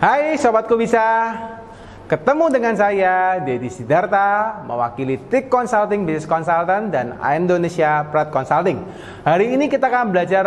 Hai sobatku bisa, ketemu dengan saya Deddy Sidarta, mewakili TIK Consulting Business Consultant dan Indonesia Pride Consulting. Hari ini kita akan belajar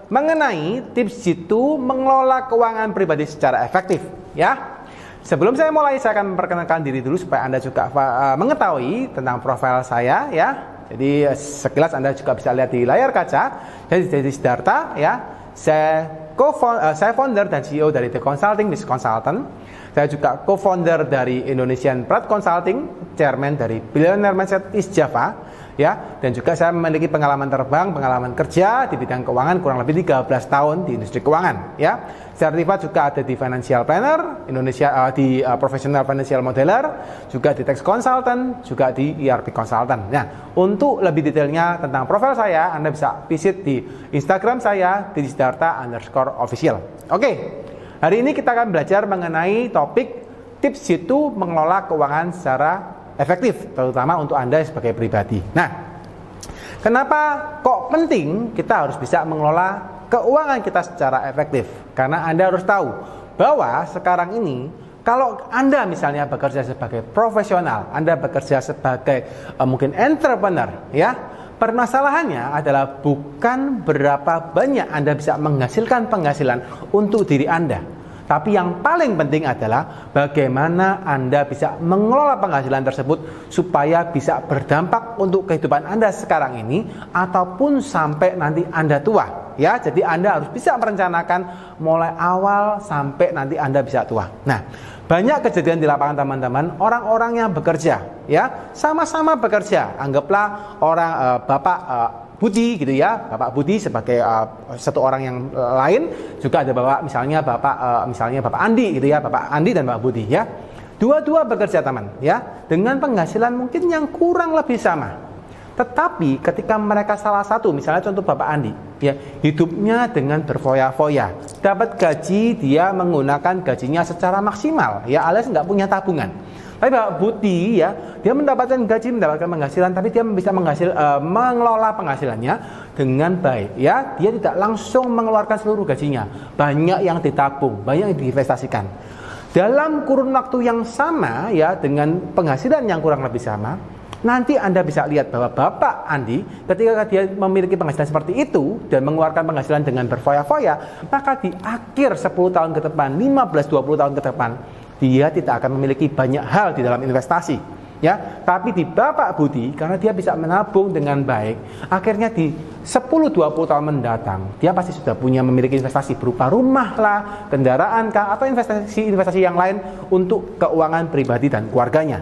mengenai tips jitu mengelola keuangan pribadi secara efektif, ya. Sebelum saya mulai, saya akan memperkenalkan diri dulu supaya Anda juga mengetahui tentang profil saya, ya. Jadi sekilas Anda juga bisa lihat di layar kaca. Jadi Deddy Sidarta, ya. Saya founder dan CEO dari The Consulting Business Consultant. Saya juga co-founder dari Indonesian Pride Consulting, chairman dari Billionaire Mindset East Java, ya. Dan juga saya memiliki pengalaman terbang, pengalaman kerja di bidang keuangan kurang lebih 13 tahun di industri keuangan, ya. Sertifikat juga ada di Financial Planner Indonesia, di Professional Financial Modeler, juga di Tax Consultant, juga di ERP Consultant. Nah, untuk lebih detailnya tentang profil saya, Anda bisa visit di Instagram saya di Sidarta_official. Oke, hari ini kita akan belajar mengenai topik tips jitu mengelola keuangan secara efektif, terutama untuk Anda sebagai pribadi. Nah, kenapa kok penting kita harus bisa mengelola keuangan kita secara efektif? Karena Anda harus tahu bahwa sekarang ini kalau Anda misalnya bekerja sebagai profesional, Anda bekerja sebagai mungkin entrepreneur, ya, permasalahannya adalah bukan berapa banyak Anda bisa menghasilkan penghasilan untuk diri Anda, tapi yang paling penting adalah bagaimana Anda bisa mengelola penghasilan tersebut supaya bisa berdampak untuk kehidupan Anda sekarang ini ataupun sampai nanti Anda tua. Ya, jadi Anda harus bisa merencanakan mulai awal sampai nanti Anda bisa tua. Nah, banyak kejadian di lapangan teman-teman, orang-orang yang bekerja, ya, sama-sama bekerja. Anggaplah orang Bapak Budi gitu ya, Bapak Budi sebagai satu orang yang lain, juga ada Bapak misalnya Bapak Andi gitu ya, Bapak Andi dan Bapak Budi ya. Dua-dua bekerja teman ya, dengan penghasilan mungkin yang kurang lebih sama. Tetapi ketika mereka salah satu, misalnya contoh Bapak Andi, ya, hidupnya dengan berfoya-foya, dapat gaji dia menggunakan gajinya secara maksimal, ya, alias nggak punya tabungan. Tapi Bapak Budi, ya, dia mendapatkan gaji, mendapatkan penghasilan, tapi dia bisa mengelola penghasilannya dengan baik, ya. Dia tidak langsung mengeluarkan seluruh gajinya, banyak yang ditabung, banyak yang diinvestasikan. Dalam kurun waktu yang sama, ya, dengan penghasilan yang kurang lebih sama, nanti Anda bisa lihat bahwa Bapak Andi ketika dia memiliki penghasilan seperti itu dan mengeluarkan penghasilan dengan berfoya-foya, maka di akhir 10 tahun ke depan, 15-20 tahun ke depan, dia tidak akan memiliki banyak hal di dalam investasi, ya. Tapi di Bapak Budi, karena dia bisa menabung dengan baik, akhirnya di 10-20 tahun mendatang dia pasti sudah memiliki investasi berupa rumah lah, kendaraan kah, atau investasi yang lain untuk keuangan pribadi dan keluarganya.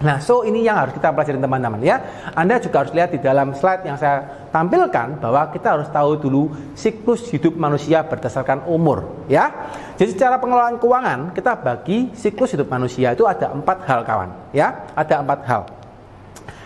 Nah, ini yang harus kita pelajari teman-teman ya. Anda juga harus lihat di dalam slide yang saya tampilkan bahwa kita harus tahu dulu siklus hidup manusia berdasarkan umur ya. Jadi secara pengelolaan keuangan kita bagi siklus hidup manusia itu ada 4 hal kawan ya. Ada 4 hal.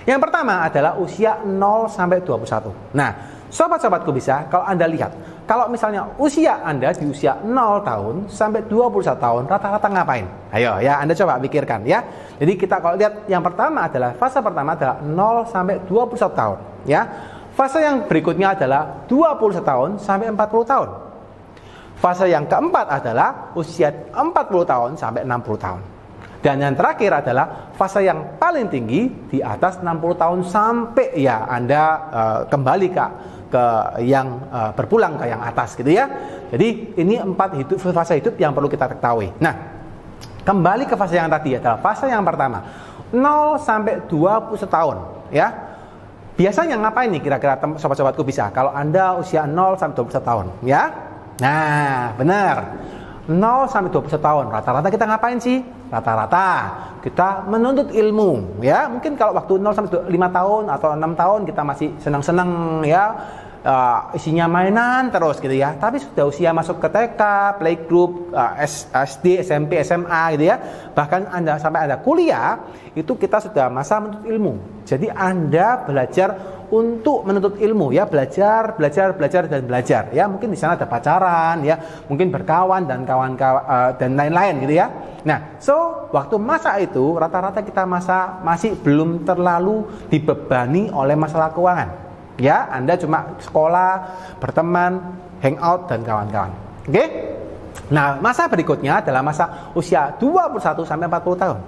Yang pertama adalah usia 0 sampai 21. Nah, sobat-sobatku bisa, kalau Anda lihat, kalau misalnya usia Anda di usia 0 tahun sampai 21 tahun, rata-rata ngapain? Ayo ya, Anda coba pikirkan ya. Jadi kita kalau lihat yang pertama adalah, fase pertama adalah 0 sampai 21 tahun ya. Fase yang berikutnya adalah 21 tahun sampai 40 tahun. Fase yang keempat adalah usia 40 tahun sampai 60 tahun. Dan yang terakhir adalah fase yang paling tinggi di atas 60 tahun sampai ya Anda kembali ke yang berpulang ke yang atas gitu ya. Jadi ini 4 fase hidup yang perlu kita ketahui. Nah, kembali ke fase yang tadi adalah fase yang pertama 0 sampai 21 tahun ya. Biasanya ngapain nih kira-kira sobat-sobatku bisa kalau Anda usia 0 sampai 21 tahun ya? Nah, benar. 0 sampai 21 tahun, rata-rata kita ngapain sih? Rata-rata kita menuntut ilmu ya. Mungkin kalau waktu 0 sampai 5 tahun atau 6 tahun kita masih senang-senang ya, isinya mainan terus gitu ya. Tapi sudah usia masuk ke TK, playgroup, SD, SMP, SMA gitu ya. Bahkan Anda sampai Anda kuliah, itu kita sudah masa menuntut ilmu. Jadi Anda belajar untuk menuntut ilmu ya, belajar dan belajar ya. Mungkin di sana ada pacaran ya, mungkin berkawan dan kawan-kawan dan lain-lain gitu ya. Nah, waktu masa itu rata-rata kita masih belum terlalu dibebani oleh masalah keuangan. Ya, Anda cuma sekolah, berteman, hangout dan kawan-kawan. Oke? Nah, masa berikutnya adalah masa usia 21 sampai 40 tahun,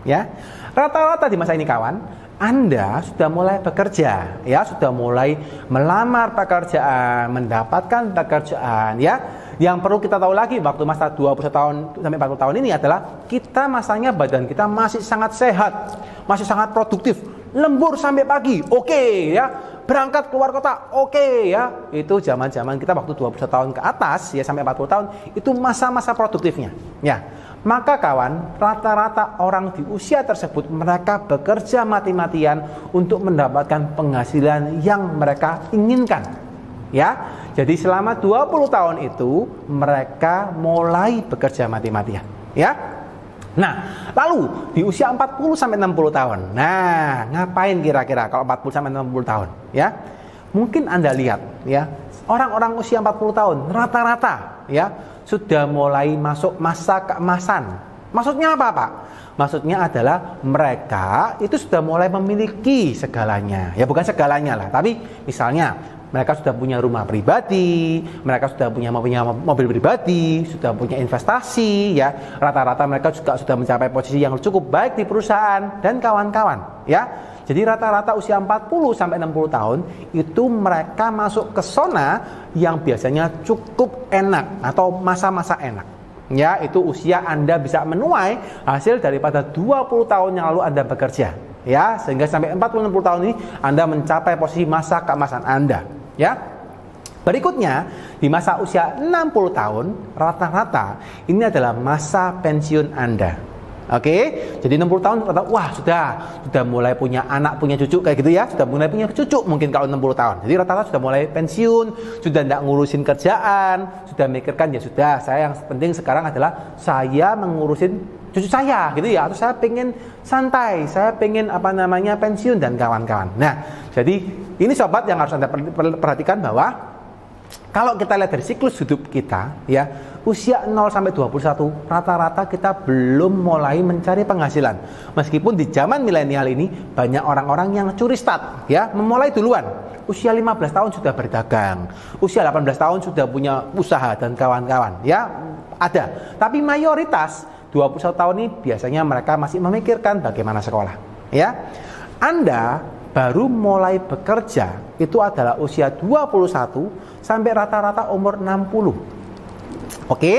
ya. Rata-rata di masa ini kawan, Anda sudah mulai bekerja, ya, sudah mulai melamar pekerjaan, mendapatkan pekerjaan, ya. Yang perlu kita tahu lagi waktu masa 21 tahun sampai 40 tahun ini adalah kita masanya badan kita masih sangat sehat, masih sangat produktif, lembur sampai pagi. Oke, ya. Berangkat keluar kota, oke, ya. Itu zaman-zaman kita waktu 21 tahun ke atas, ya, sampai 40 tahun, itu masa-masa produktifnya, ya. Maka kawan, rata-rata orang di usia tersebut mereka bekerja mati-matian untuk mendapatkan penghasilan yang mereka inginkan, ya. Jadi selama 20 tahun itu mereka mulai bekerja mati-matian, ya. Nah, lalu di usia 40 sampai 60 tahun. Nah, ngapain kira-kira kalau 40 sampai 60 tahun, ya? Mungkin Anda lihat, ya, orang-orang usia 40 tahun rata-rata, ya, sudah mulai masuk masa keemasan. Maksudnya apa, Pak? Maksudnya adalah mereka itu sudah mulai memiliki segalanya. Ya, bukan segalanya lah, tapi misalnya mereka sudah punya rumah pribadi, mereka sudah punya mobil pribadi, sudah punya investasi, ya. Rata-rata mereka juga sudah mencapai posisi yang cukup baik di perusahaan dan kawan-kawan, ya. Jadi rata-rata usia 40 sampai 60 tahun itu mereka masuk ke zona yang biasanya cukup enak atau masa-masa enak. Ya, itu usia Anda bisa menuai hasil daripada 20 tahun yang lalu Anda bekerja, ya, sehingga sampai 40-60 tahun ini Anda mencapai posisi masa keemasan Anda. Ya. Berikutnya, di masa usia 60 tahun, rata-rata ini adalah masa pensiun Anda. Oke, jadi 60 tahun kata, wah sudah mulai punya anak, punya cucu kayak gitu ya, sudah mulai punya cucu mungkin kalau 60 tahun. Jadi rata-rata sudah mulai pensiun, sudah tidak ngurusin kerjaan, sudah mikirkan ya sudah, saya yang penting sekarang adalah saya mengurusin cucu saya gitu ya, atau saya pengen santai, saya pengen pensiun dan kawan-kawan. Nah, jadi ini sobat yang harus Anda perhatikan bahwa kalau kita lihat dari siklus hidup kita, ya, usia 0 sampai 21 rata-rata kita belum mulai mencari penghasilan. Meskipun di zaman milenial ini banyak orang-orang yang curi start, ya, memulai duluan. Usia 15 tahun sudah berdagang, usia 18 tahun sudah punya usaha dan kawan-kawan, ya, ada. Tapi mayoritas 21 tahun ini biasanya mereka masih memikirkan bagaimana sekolah, ya. Anda baru mulai bekerja itu adalah usia 21 sampai rata-rata umur 60. Oke?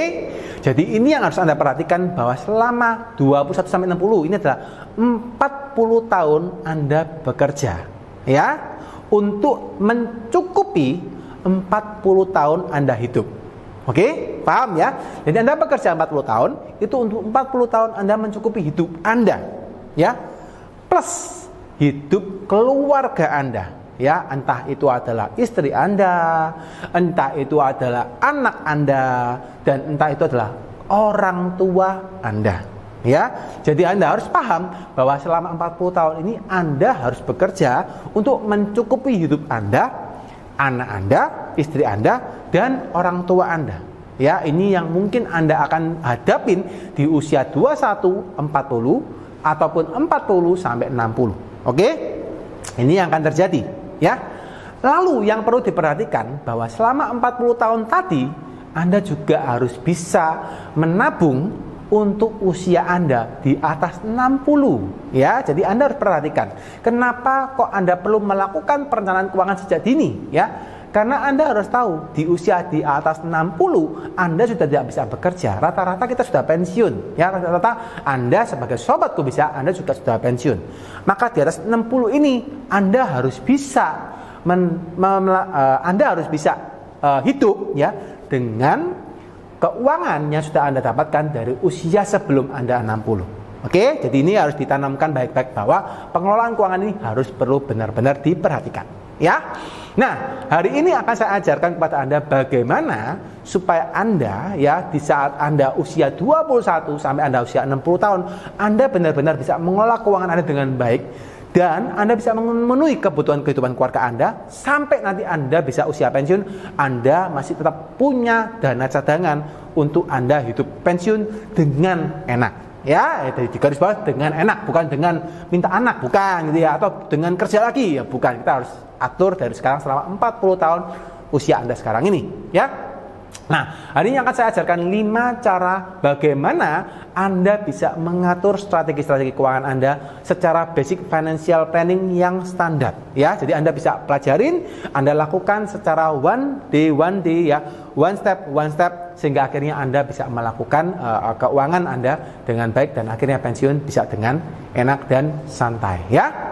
Jadi ini yang harus Anda perhatikan bahwa selama 21 sampai 60 ini adalah 40 tahun Anda bekerja, ya, untuk mencukupi 40 tahun Anda hidup. Oke? Paham ya? Jadi Anda bekerja 40 tahun itu untuk 40 tahun Anda mencukupi hidup Anda, ya. Plus hidup keluarga Anda, ya, entah itu adalah istri Anda, entah itu adalah anak Anda, dan entah itu adalah orang tua Anda, ya. Jadi Anda harus paham bahwa selama 40 tahun ini Anda harus bekerja untuk mencukupi hidup Anda, anak Anda, istri Anda, dan orang tua Anda. Ya, ini yang mungkin Anda akan hadapin di usia 21, 40 ataupun 40 sampai 60. Oke? Ini yang akan terjadi, ya. Lalu yang perlu diperhatikan bahwa selama 40 tahun tadi Anda juga harus bisa menabung untuk usia Anda di atas 60, ya. Jadi Anda harus perhatikan kenapa kok Anda perlu melakukan perencanaan keuangan sejak dini, ya. Karena Anda harus tahu di usia di atas 60 Anda sudah tidak bisa bekerja. Rata-rata kita sudah pensiun, ya. Rata-rata Anda sebagai sobatku bisa Anda juga sudah pensiun. Maka di atas 60 ini Anda harus bisa hidup, ya, dengan keuangan yang sudah Anda dapatkan dari usia sebelum Anda 60. Oke, jadi ini harus ditanamkan baik-baik bahwa pengelolaan keuangan ini harus perlu benar-benar diperhatikan, ya. Nah, hari ini akan saya ajarkan kepada Anda bagaimana supaya Anda, ya, di saat Anda usia 21 sampai Anda usia 60 tahun, Anda benar-benar bisa mengelola keuangan Anda dengan baik dan Anda bisa memenuhi kebutuhan kehidupan keluarga Anda sampai nanti Anda bisa usia pensiun, Anda masih tetap punya dana cadangan untuk Anda hidup pensiun dengan enak. Ya, di garis bawah dengan enak, bukan dengan minta anak, bukan gitu ya, atau dengan kerja lagi, ya bukan. Kita harus atur dari sekarang selama 40 tahun usia Anda sekarang ini, ya. Nah, hari ini akan saya ajarkan 5 cara bagaimana Anda bisa mengatur strategi-strategi keuangan Anda secara basic financial planning yang standar ya. Jadi Anda bisa pelajarin, Anda lakukan secara one day ya, one step sehingga akhirnya Anda bisa melakukan keuangan Anda dengan baik dan akhirnya pensiun bisa dengan enak dan santai ya.